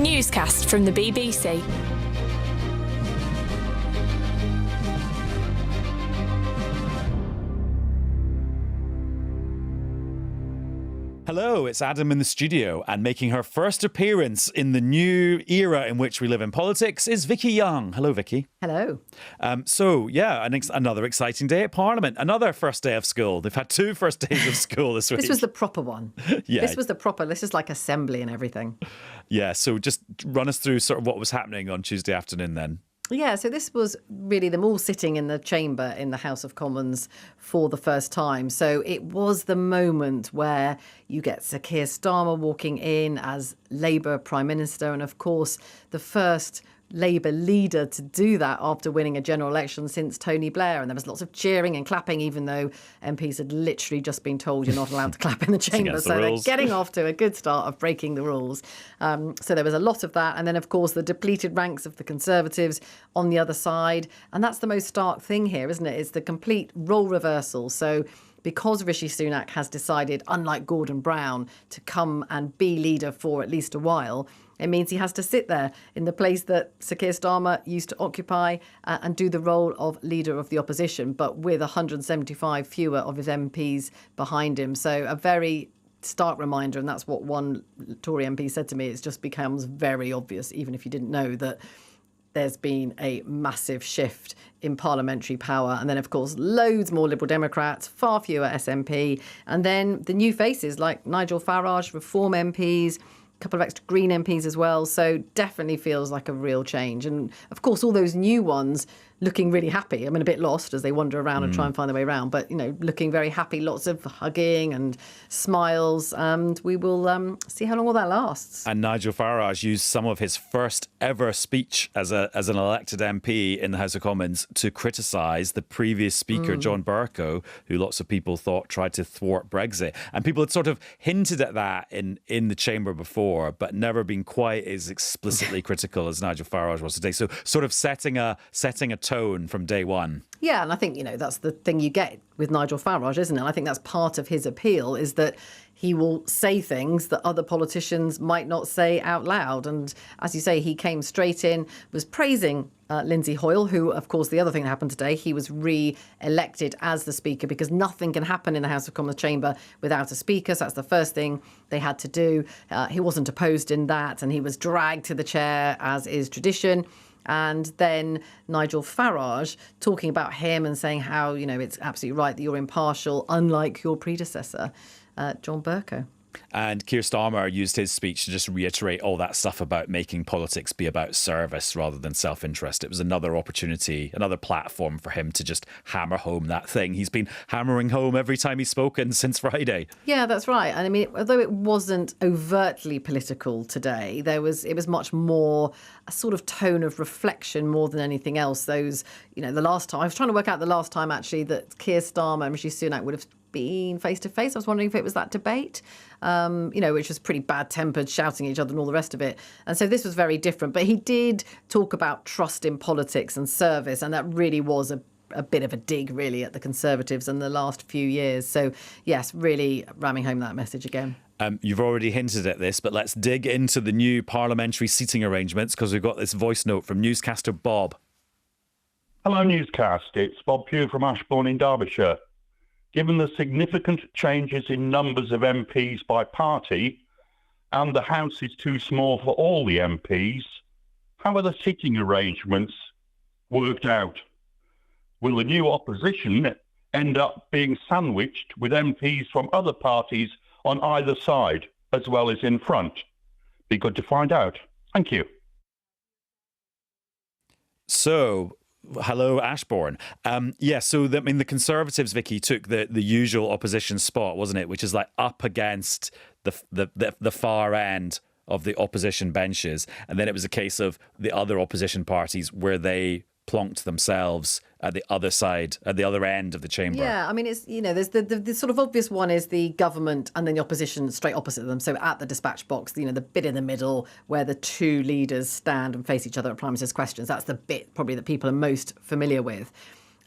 Newscast from the BBC. Hello, it's Adam in the studio, and making her first appearance in the new era in which we live in politics is Vicki Young. Hello, Vicki. Hello. Another exciting day at Parliament. Another first day of school. They've had two first days of school this week. This was the proper one. Yeah. This is like assembly and everything. Yeah, so just run us through sort of what was happening on Tuesday afternoon then. Yeah, so this was really them all sitting in the chamber in the House of Commons for the first time. So it was the moment where you get Sir Keir Starmer walking in as Labour Prime Minister, and of course the first Labour leader to do that after winning a general election since Tony Blair. And there was lots of cheering and clapping, even though MPs had literally just been told you're not allowed to clap in the chamber. So they're getting off to a good start of breaking the rules. So there was a lot of that. And then, of course, the depleted ranks of the Conservatives on the other side. And that's the most stark thing here, isn't it? It's the complete role reversal. So because Rishi Sunak has decided, unlike Gordon Brown, to come and be leader for at least a while, it means he has to sit there in the place that Sir Keir Starmer used to occupy and do the role of leader of the opposition, but with 175 fewer of his MPs behind him. So a very stark reminder, and that's what one Tory MP said to me, it just becomes very obvious, even if you didn't know, that there's been a massive shift in parliamentary power. And then, of course, loads more Liberal Democrats, far fewer SNP. And then the new faces like Nigel Farage, Reform MPs, a couple of extra Green MPs as well. So definitely feels like a real change. And, of course, all those new ones looking really happy. I mean, a bit lost as they wander around and try and find their way around. But, you know, looking very happy, lots of hugging and smiles. And we will see how long all that lasts. And Nigel Farage used some of his first ever speech as an elected MP in the House of Commons to criticise the previous Speaker, John Bercow, who lots of people thought tried to thwart Brexit. And people had sort of hinted at that in the chamber before, but never been quite as explicitly critical as Nigel Farage was today. So sort of setting a tone from day one. Yeah, and I think, you know, that's the thing you get with Nigel Farage, isn't it? I think that's part of his appeal, is that he will say things that other politicians might not say out loud. And as you say, he came straight in, was praising Lindsay Hoyle, who, of course, the other thing that happened today, he was re-elected as the Speaker because nothing can happen in the House of Commons chamber without a Speaker. So that's the first thing they had to do. He wasn't opposed in that, and he was dragged to the chair, as is tradition. And then Nigel Farage talking about him and saying how, you know, it's absolutely right that you're impartial, unlike your predecessor, John Bercow. And Keir Starmer used his speech to just reiterate all that stuff about making politics be about service rather than self-interest. It was another opportunity, another platform for him to just hammer home that thing he's been hammering home every time he's spoken since Friday. Yeah, that's right. And I mean, although it wasn't overtly political today, it was much more a sort of tone of reflection more than anything else. Those, you know, the last time, I was trying to work out the last time actually that Keir Starmer and Rishi Sunak would have been face to face. I was wondering if it was that debate, which was pretty bad tempered, shouting at each other and all the rest of it. And so this was very different. But he did talk about trust in politics and service. And that really was a bit of a dig, really, at the Conservatives in the last few years. So, yes, really ramming home that message again. You've already hinted at this, but let's dig into the new parliamentary seating arrangements because we've got this voice note from newscaster Bob. Hello, Newscast. It's Bob Pugh from Ashbourne in Derbyshire. Given the significant changes in numbers of MPs by party and the House is too small for all the MPs, how are the seating arrangements worked out? Will the new opposition end up being sandwiched with MPs from other parties on either side, as well as in front? Be good to find out. Thank you. So, hello, Ashbourne. The Conservatives, Vicky, took the usual opposition spot, wasn't it? Which is like up against the far end of the opposition benches. And then it was a case of the other opposition parties where they plonked themselves at the other side, at the other end of the chamber. Yeah, I mean, it's, you know, there's the sort of obvious one is the government and then the opposition straight opposite them. So at the dispatch box, you know, the bit in the middle where the two leaders stand and face each other at Prime Minister's questions. That's the bit probably that people are most familiar with.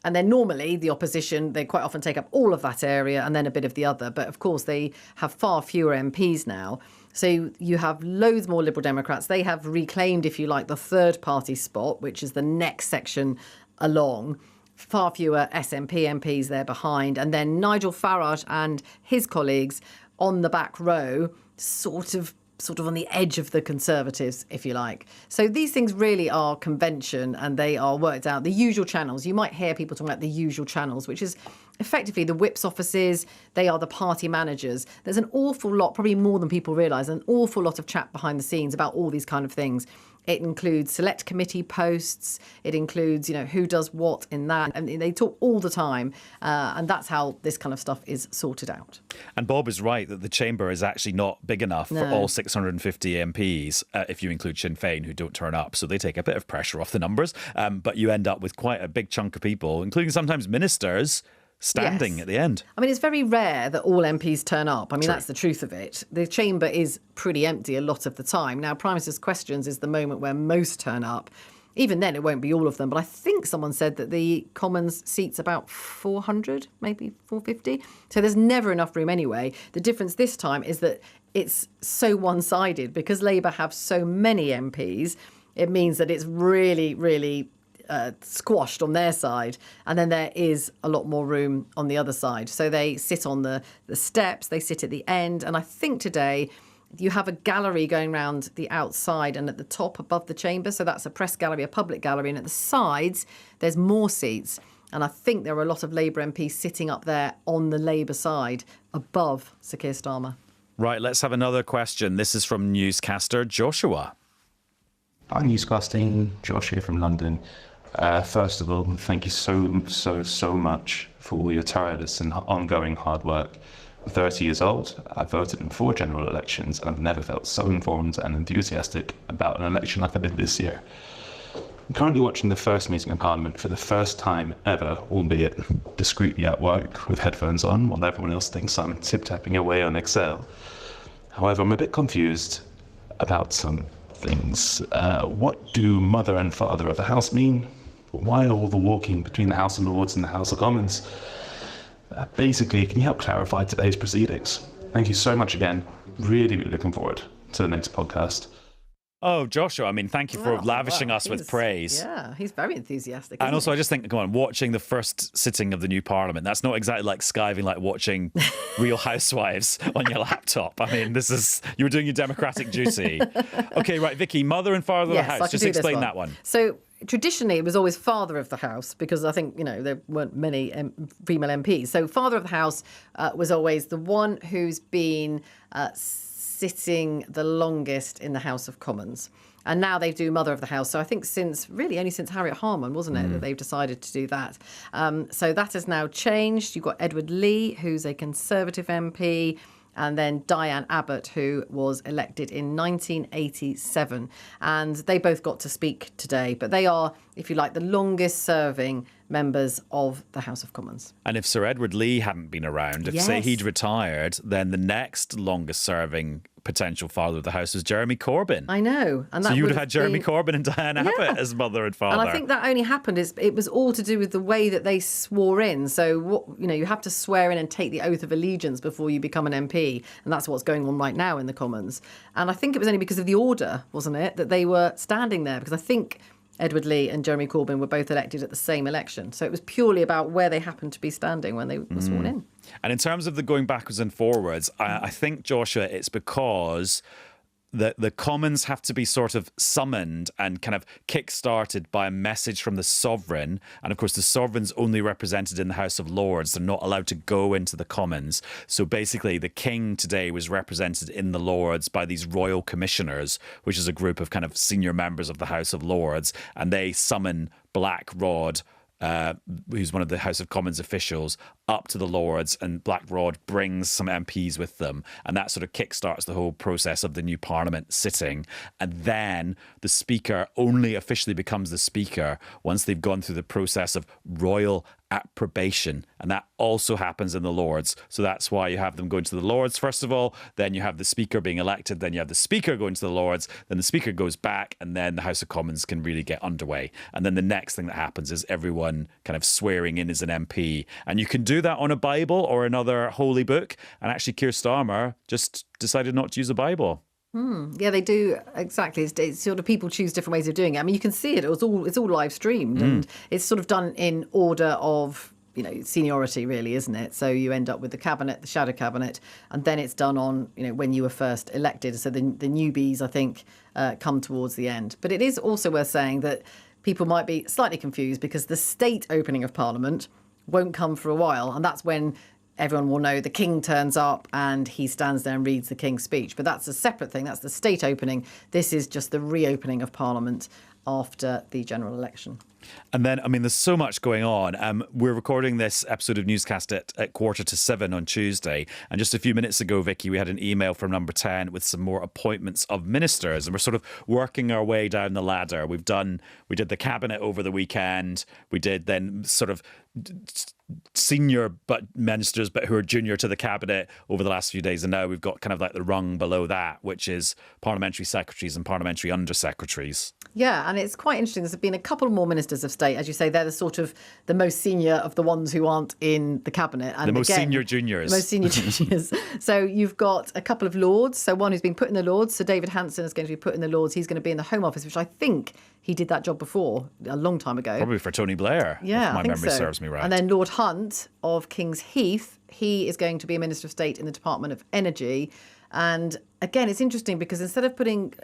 And then normally the opposition, they quite often take up all of that area and then a bit of the other. But of course, they have far fewer MPs now. So you have loads more Liberal Democrats. They have reclaimed, if you like, the third party spot, which is the next section along. Far fewer SNP MPs there behind. And then Nigel Farage and his colleagues on the back row, sort of on the edge of the Conservatives, if you like. So these things really are convention, and they are worked out. The usual channels. You might hear people talking about the usual channels, which is effectively the whip's offices. They are the party managers. There's an awful lot, probably more than people realise, an awful lot of chat behind the scenes about all these kind of things. It includes select committee posts. It includes, who does what in that. And they talk all the time. And that's how this kind of stuff is sorted out. And Bob is right that the chamber is actually not big enough for all 650 MPs, if you include Sinn Féin, who don't turn up. So they take a bit of pressure off the numbers. But you end up with quite a big chunk of people, including sometimes ministers, standing at the end. I mean, it's very rare that all MPs turn up. I mean, that's the truth of it. The chamber is pretty empty a lot of the time. Now, Prime Minister's Questions is the moment where most turn up. Even then, it won't be all of them. But I think someone said that the Commons seats about 400, maybe 450. So there's never enough room anyway. The difference this time is that it's so one-sided. Because Labour have so many MPs, it means that it's really, really squashed on their side, and then there is a lot more room on the other side. So they sit on the steps, they sit at the end, and I think today you have a gallery going around the outside and at the top above the chamber. So that's a press gallery, a public gallery, and at the sides there's more seats. And I think there are a lot of Labour MPs sitting up there on the Labour side above Sir Keir Starmer. Right, let's have another question. This is from newscaster Joshua. Hi, newscasting. Josh here from London. First of all, thank you so much for all your tireless and ongoing hard work. I'm 30 years old. I voted in 4 general elections, and I've never felt so informed and enthusiastic about an election like I did this year. I'm currently watching the first meeting of Parliament for the first time ever, albeit discreetly at work with headphones on, while everyone else thinks I'm tip-tapping away on Excel. However, I'm a bit confused about some things. What do mother and father of the House mean? Why all the walking between the House of Lords and the House of Commons? Basically, can you help clarify today's proceedings? Thank you so much again. Really looking forward to the next podcast. Oh, Joshua, I mean, thank you for lavishing us with praise. Yeah, he's very enthusiastic. And also, I just think, come on, watching the first sitting of the new Parliament, that's not exactly like skiving, like watching Real Housewives on your laptop. I mean, you were doing your democratic duty. Okay, right, Vicki, mother and father of the House. Just explain that one. So traditionally, it was always father of the House because I think, there weren't many female MPs. So father of the House was always the one who's been sitting the longest in the House of Commons. And now they do Mother of the House. So I think only since Harriet Harman, wasn't it, that they've decided to do that. So that has now changed. You've got Edward Lee, who's a Conservative MP, and then Diane Abbott, who was elected in 1987. And they both got to speak today. But they are, if you like, the longest serving members of the House of Commons. And if Sir Edward Lee hadn't been around, if, say, he'd retired, then the next longest serving potential father of the House was Jeremy Corbyn. I know. And that so you would have had Jeremy Corbyn and Diane Abbott as mother and father. And I think that only happened, it was all to do with the way that they swore in. So, you have to swear in and take the oath of allegiance before you become an MP. And that's what's going on right now in the Commons. And I think it was only because of the order, wasn't it, that they were standing there. Because I think Edward Lee and Jeremy Corbyn were both elected at the same election. So it was purely about where they happened to be standing when they were sworn in. And in terms of the going backwards and forwards, I think, Joshua, it's because the Commons have to be sort of summoned and kind of kick-started by a message from the Sovereign. And of course, the Sovereign's only represented in the House of Lords. They're not allowed to go into the Commons. So basically, the King today was represented in the Lords by these Royal Commissioners, which is a group of kind of senior members of the House of Lords. And they summon Black Rod, who's one of the House of Commons officials, up to the Lords, and Black Rod brings some MPs with them, and that sort of kickstarts the whole process of the new Parliament sitting. And then the Speaker only officially becomes the Speaker once they've gone through the process of royal approbation, and that also happens in the Lords. So that's why you have them going to the Lords first of all, then you have the Speaker being elected, then you have the Speaker going to the Lords, then the Speaker goes back, and then the House of Commons can really get underway. And then the next thing that happens is everyone kind of swearing in as an MP, and you can do that on a Bible or another holy book. And actually Keir Starmer just decided not to use a Bible. Yeah, they do, exactly. It's sort of people choose different ways of doing it. I mean, you can see it. It's all live streamed, and it's sort of done in order of seniority, really, isn't it? So you end up with the cabinet, the shadow cabinet, and then it's done on when you were first elected. So the newbies, I think, come towards the end. But it is also worth saying that people might be slightly confused because the state opening of Parliament won't come for a while, and that's when everyone will know the King turns up and he stands there and reads the King's speech. But that's a separate thing. That's the state opening. This is just the reopening of Parliament after the general election. And then, I mean, there's so much going on. We're recording this episode of Newscast at 6:45 on Tuesday. And just a few minutes ago, Vicky, we had an email from Number 10 with some more appointments of ministers. And we're sort of working our way down the ladder. We did the cabinet over the weekend. We did then sort of senior ministers, but who are junior to the cabinet over the last few days. And now we've got kind of like the rung below that, which is parliamentary secretaries and parliamentary undersecretaries. Yeah, and it's quite interesting. There's been a couple more ministers of state. As you say, they're the sort of the most senior of the ones who aren't in the cabinet. And the most senior juniors. The most senior juniors. So you've got a couple of Lords. So one who's been put in the Lords. So David Hanson is going to be put in the Lords. He's going to be in the Home Office, which I think he did that job before a long time ago. Probably for Tony Blair, yeah, if my memory serves me right. And then Lord Hunt of King's Heath, he is going to be a Minister of State in the Department of Energy. And again, it's interesting because instead of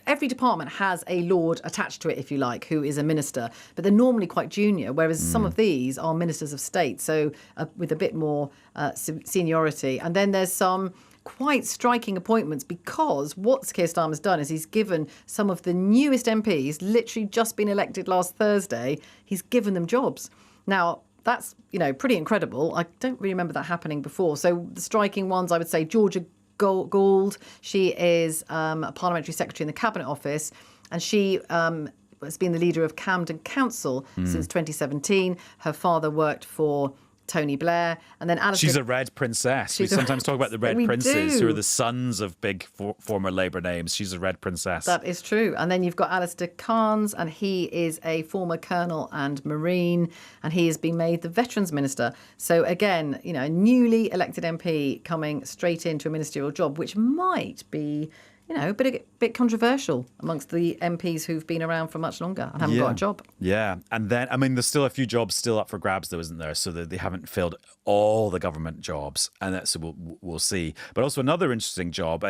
every department has a lord attached to it, if you like, who is a minister, but they're normally quite junior, whereas some of these are ministers of state, so with a bit more seniority. And then there's some quite striking appointments because what Keir Starmer's done is he's given some of the newest MPs, literally just been elected last Thursday, he's given them jobs. Now, that's, pretty incredible. I don't really remember that happening before. So the striking ones, I would say Georgia Gould. She is a parliamentary secretary in the Cabinet Office, and she has been the leader of Camden Council since 2017. Her father worked for Tony Blair, and then Alistair... She's a red princess. We sometimes talk about the red princes who are the sons of big former Labour names. She's a red princess. That is true. And then you've got Alistair Carnes, and he is a former colonel and Marine, and he has been made the Veterans Minister. So again, a newly elected MP coming straight into a ministerial job, which might be... a bit controversial amongst the MPs who've been around for much longer and haven't got a job. Yeah. And then, there's still a few jobs still up for grabs, though, isn't there? So that they haven't filled all the government jobs. And that's, so we'll see. But also another interesting job.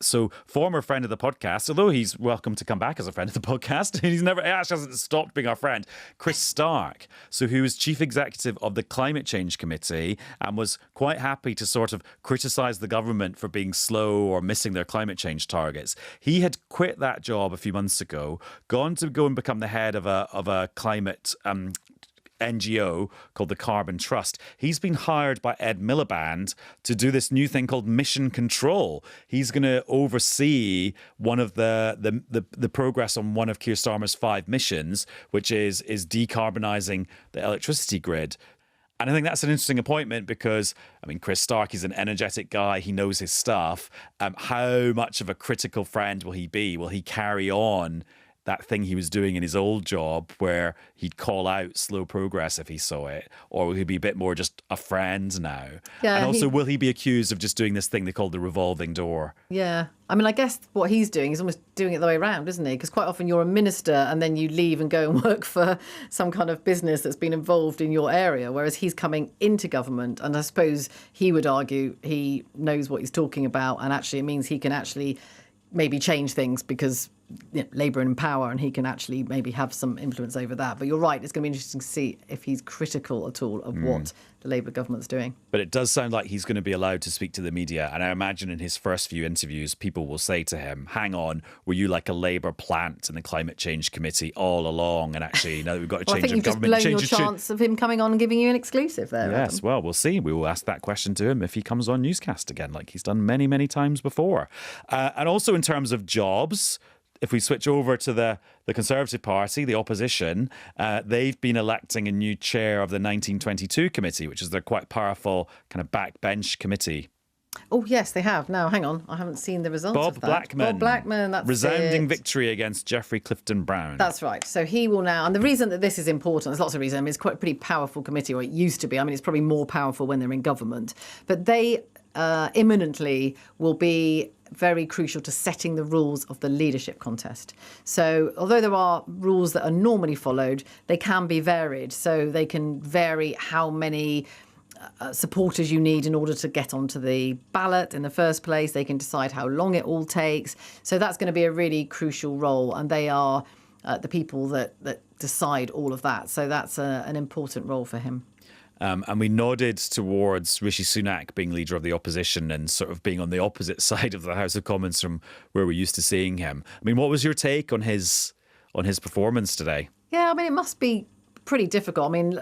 So former friend of the podcast, although he's welcome to come back as a friend of the podcast, he actually hasn't stopped being our friend, Chris Stark. So who was chief executive of the Climate Change Committee and was quite happy to sort of criticise the government for being slow or missing their climate change targets. He had quit that job a few months ago, gone to go and become the head of a climate NGO called the Carbon Trust. He's been hired by Ed Miliband to do this new thing called Mission Control. He's going to oversee one of the progress on one of Keir Starmer's 5 missions, which is decarbonising the electricity grid. And I think that's an interesting appointment because, Chris Stark is an energetic guy. He knows his stuff. How much of a critical friend will he be? Will he carry on that thing he was doing in his old job where he'd call out slow progress if he saw it? Or will he be a bit more just a friend now? Yeah, and also, will he be accused of just doing this thing they call the revolving door? Yeah. I guess what he's doing is almost doing it the way around, isn't he? Because quite often you're a minister and then you leave and go and work for some kind of business that's been involved in your area, whereas he's coming into government. And I suppose he would argue he knows what he's talking about, and actually it means he can actually maybe change things because Labour are in power and he can actually maybe have some influence over that. But you're right, it's going to be interesting to see if he's critical at all of what the Labour government's doing. But it does sound like he's going to be allowed to speak to the media. And I imagine in his first few interviews, people will say to him, hang on, were you like a Labour plant in the Climate Change Committee all along? And actually, now that we've got a change of government... I think you've just blown your chance of him coming on and giving you an exclusive there. Yes, Adam. Well, we'll see. We will ask that question to him if he comes on Newscast again, like he's done many, many times before. And also in terms of jobs... If we switch over to the Conservative Party, the opposition, they've been electing a new chair of the 1922 committee, which is their quite powerful kind of backbench committee. Oh, yes, they have. Now, hang on. I haven't seen the results of that. Bob Blackman, that's resounding it. Victory against Geoffrey Clifton Brown. That's right. So he will now... And the reason that this is important, there's lots of reasons. It's quite a pretty powerful committee, or it used to be. It's probably more powerful when they're in government. But they... imminently will be very crucial to setting the rules of the leadership contest. So although there are rules that are normally followed, they can be varied. So they can vary how many supporters you need in order to get onto the ballot in the first place. They can decide how long it all takes. So that's going to be a really crucial role. And they are the people that decide all of that. So that's an important role for him. And we nodded towards Rishi Sunak being leader of the opposition and sort of being on the opposite side of the House of Commons from where we're used to seeing him. I mean, what was your take on his performance today? Yeah, I mean, it must be pretty difficult. I mean,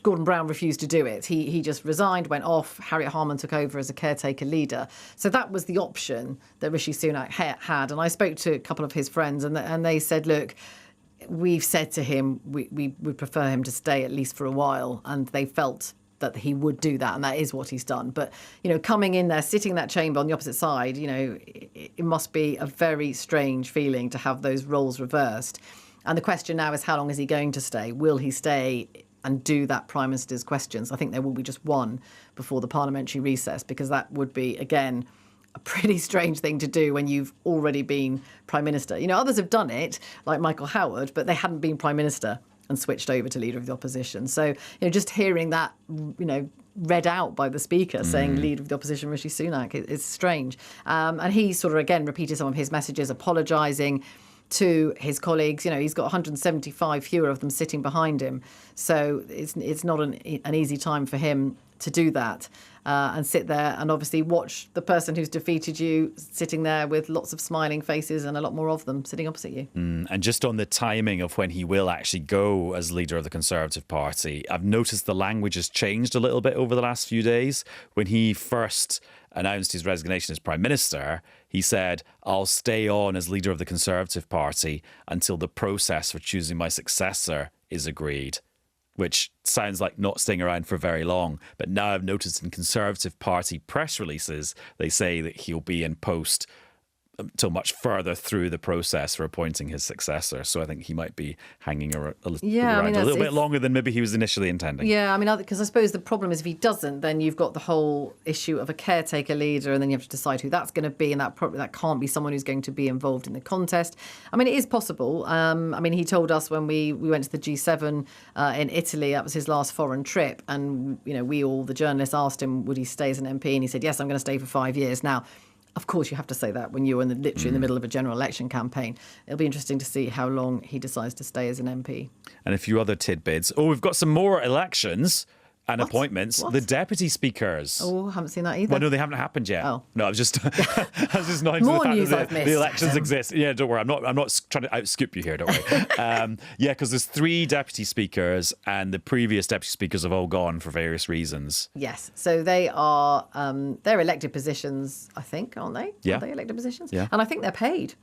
Gordon Brown refused to do it. He just resigned, went off. Harriet Harman took over as a caretaker leader. So that was the option that Rishi Sunak had. And I spoke to a couple of his friends and they said, look, we've said to him we would prefer him to stay at least for a while, and they felt that he would do that, and that is what he's done. But, coming in there, sitting in that chamber on the opposite side, it must be a very strange feeling to have those roles reversed. And the question now is, how long is he going to stay? Will he stay and do that Prime Minister's questions? I think there will be just one before the parliamentary recess, because that would be, again, a pretty strange thing to do when you've already been Prime Minister. Others have done it, like Michael Howard, but they hadn't been Prime Minister and switched over to Leader of the Opposition. So, just hearing that, read out by the Speaker saying Leader of the Opposition, Rishi Sunak, is strange. And he sort of, again, repeated some of his messages, apologising to his colleagues. He's got 175 fewer of them sitting behind him. So it's not an easy time for him to do that and sit there and obviously watch the person who's defeated you sitting there with lots of smiling faces and a lot more of them sitting opposite you. And just on the timing of when he will actually go as leader of the Conservative Party, I've noticed the language has changed a little bit over the last few days. When he first announced his resignation as Prime Minister, he said, I'll stay on as leader of the Conservative Party until the process for choosing my successor is agreed, which sounds like not staying around for very long. But now I've noticed in Conservative Party press releases, they say that he'll be in post until much further through the process for appointing his successor. So I think he might be hanging around a little bit longer than maybe he was initially intending. Yeah, I mean, because I suppose the problem is if he doesn't, then you've got the whole issue of a caretaker leader, and then you have to decide who that's going to be, and that can't be someone who's going to be involved in the contest. I mean, it is possible. I mean, he told us when we went to the G7 in Italy, that was his last foreign trip, and we all, the journalists, asked him would he stay as an MP, and he said, yes, I'm going to stay for 5 years. Now, of course, you have to say that when you're literally in the middle of a general election campaign. It'll be interesting to see how long he decides to stay as an MP. And a few other tidbits. Oh, we've got some more elections and appointments. What? The deputy speakers. Oh, I haven't seen that either. Well, no, they haven't happened yet. Oh. No, I was just nodding to More the fact news that I've missed. the elections exist. Yeah, don't worry. I'm not trying to outscoop you here. Don't worry. Yeah, because there's 3 deputy speakers, and the previous deputy speakers have all gone for various reasons. Yes, so they are they're elected positions, I think, aren't they? Yeah. Are they elected positions? Yeah. And I think they're paid.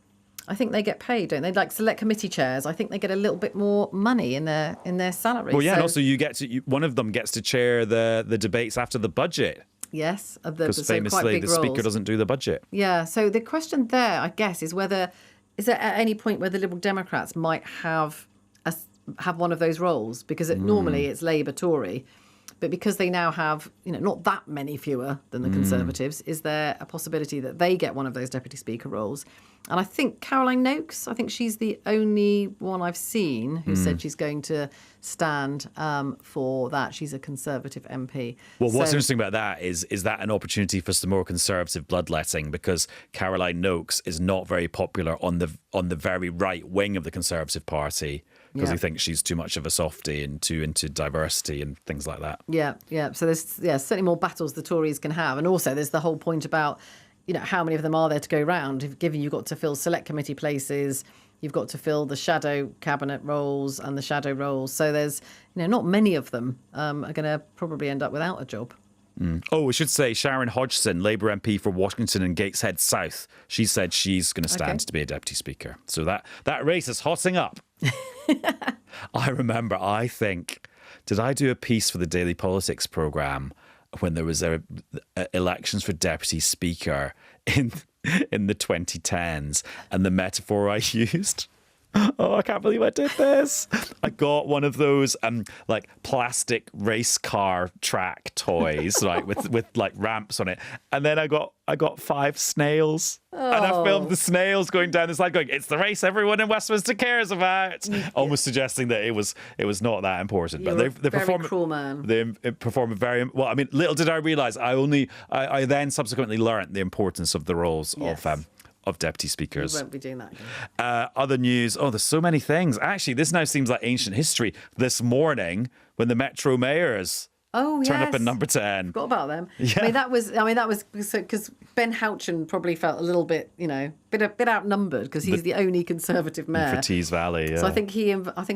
I think they get paid, don't they? Like select committee chairs, I think they get a little bit more money in their salary. Well, yeah, and also one of them gets to chair the debates after the budget. Yes, Because famously the Speaker doesn't do the budget. Yeah, so the question there, I guess, is there at any point where the Liberal Democrats might have one of those roles? Because normally it's Labour, Tory. But because they now have, not that many fewer than the Conservatives, is there a possibility that they get one of those deputy speaker roles? And I think Caroline Noakes, I think she's the only one I've seen who said she's going to stand for that. She's a Conservative MP. Well, what's interesting about that is that an opportunity for some more Conservative bloodletting, because Caroline Noakes is not very popular on the very right wing of the Conservative Party, because he thinks she's too much of a softie and too into diversity and things like that. Yeah. So there's certainly more battles the Tories can have. And also there's the whole point about, how many of them are there to go round? Given you've got to fill select committee places, you've got to fill the shadow cabinet roles and the shadow roles. So there's, not many of them are going to probably end up without a job. Oh, we should say Sharon Hodgson, Labour MP for Washington and Gateshead South. She said she's going to stand to be a deputy speaker. So that race is hotting up. I remember, did I do a piece for the Daily Politics programme when there was elections for deputy speaker in the 2010s, and the metaphor I used Oh, I can't believe I did this. I got one of those like plastic race car track toys, right, with like ramps on it. And then I got 5 snails. And I filmed the snails going down the slide going, it's the race everyone in Westminster cares about. Almost suggesting that it was not that important. You're But they very perform cruel man. They perform very well. I mean, little did I realise I then subsequently learnt the importance of the roles of deputy speakers. We won't be doing that again. Other news. Oh, there's so many things. Actually, this now seems like ancient history. This morning, when the Metro mayors turned up in number 10. Forgot about them. Yeah. I mean, that was because Ben Houchen probably felt a little bit, bit outnumbered because he's the only Conservative mayor. For Tees Valley, yeah. So I think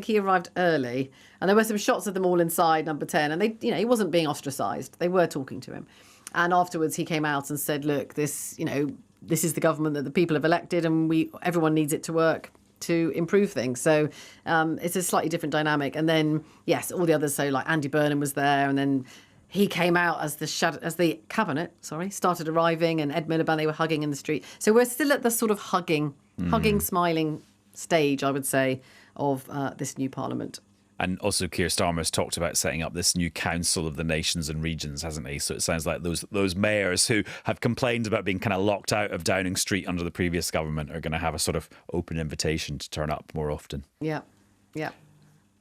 he arrived early, and there were some shots of them all inside number 10, and they, he wasn't being ostracised. They were talking to him, and afterwards he came out and said, "Look, this is the government that the people have elected, and everyone needs it to work to improve things." So it's a slightly different dynamic. And then, yes, all the others. So like Andy Burnham was there, and then he came out as the cabinet started arriving, and Ed Miliband, they were hugging in the street. So we're still at the sort of hugging, smiling stage, I would say, of this new parliament. And also Keir Starmer's talked about setting up this new council of the nations and regions, hasn't he? So it sounds like those mayors who have complained about being kind of locked out of Downing Street under the previous government are going to have a sort of open invitation to turn up more often. Yeah.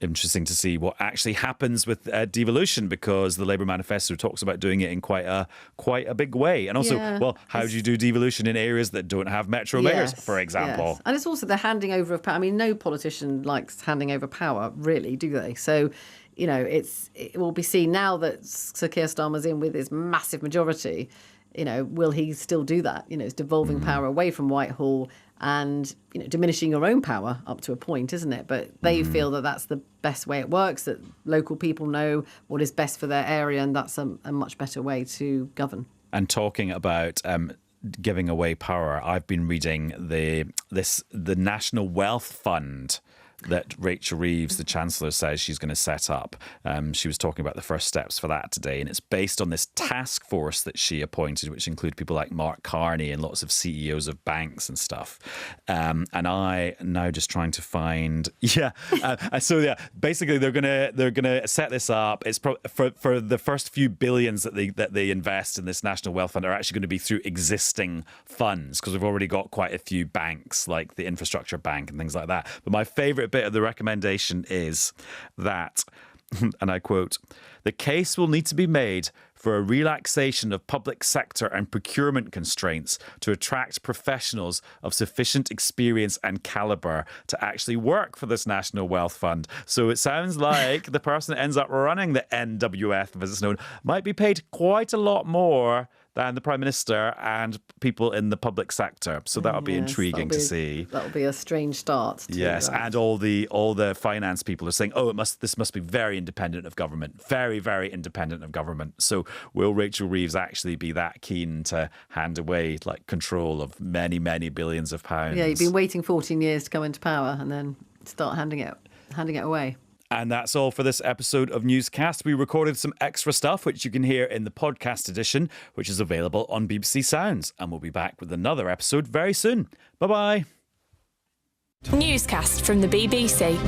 Interesting to see what actually happens with devolution, because the Labour manifesto talks about doing it in quite a big way. And also, how do you do devolution in areas that don't have metro mayors, for example? Yes. And it's also the handing over of power. I mean, no politician likes handing over power, really, do they? So, it will be seen now that Sir Keir Starmer's in with his massive majority. Will he still do that? It's devolving power away from Whitehall and, diminishing your own power up to a point, isn't it? But they feel that that's the best way it works, that local people know what is best for their area, and that's a much better way to govern. And talking about giving away power, I've been reading the National Wealth Fund that Rachel Reeves, the Chancellor, says she's going to set up. She was talking about the first steps for that today, and it's based on this task force that she appointed, which include people like Mark Carney and lots of CEOs of banks and stuff. And I now just trying to find, basically they're gonna set this up. It's for the first few billions that they invest in this National Wealth Fund are actually going to be through existing funds, because we've already got quite a few banks like the Infrastructure Bank and things like that. But my favourite bit of the recommendation is that, and I quote, "The case will need to be made for a relaxation of public sector and procurement constraints to attract professionals of sufficient experience and calibre to actually work for this National Wealth Fund." So it sounds like the person that ends up running the NWF, as it's known, might be paid quite a lot more than the Prime Minister and people in the public sector. So that'll be intriguing to see. That'll be a strange start. Yes, and all the finance people are saying, this must be very independent of government, very, very independent of government. So will Rachel Reeves actually be that keen to hand away control of many, many billions of pounds? Yeah, you've been waiting 14 years to come into power and then start handing it away. And that's all for this episode of Newscast. We recorded some extra stuff, which you can hear in the podcast edition, which is available on BBC Sounds. And we'll be back with another episode very soon. Bye-bye. Newscast from the BBC.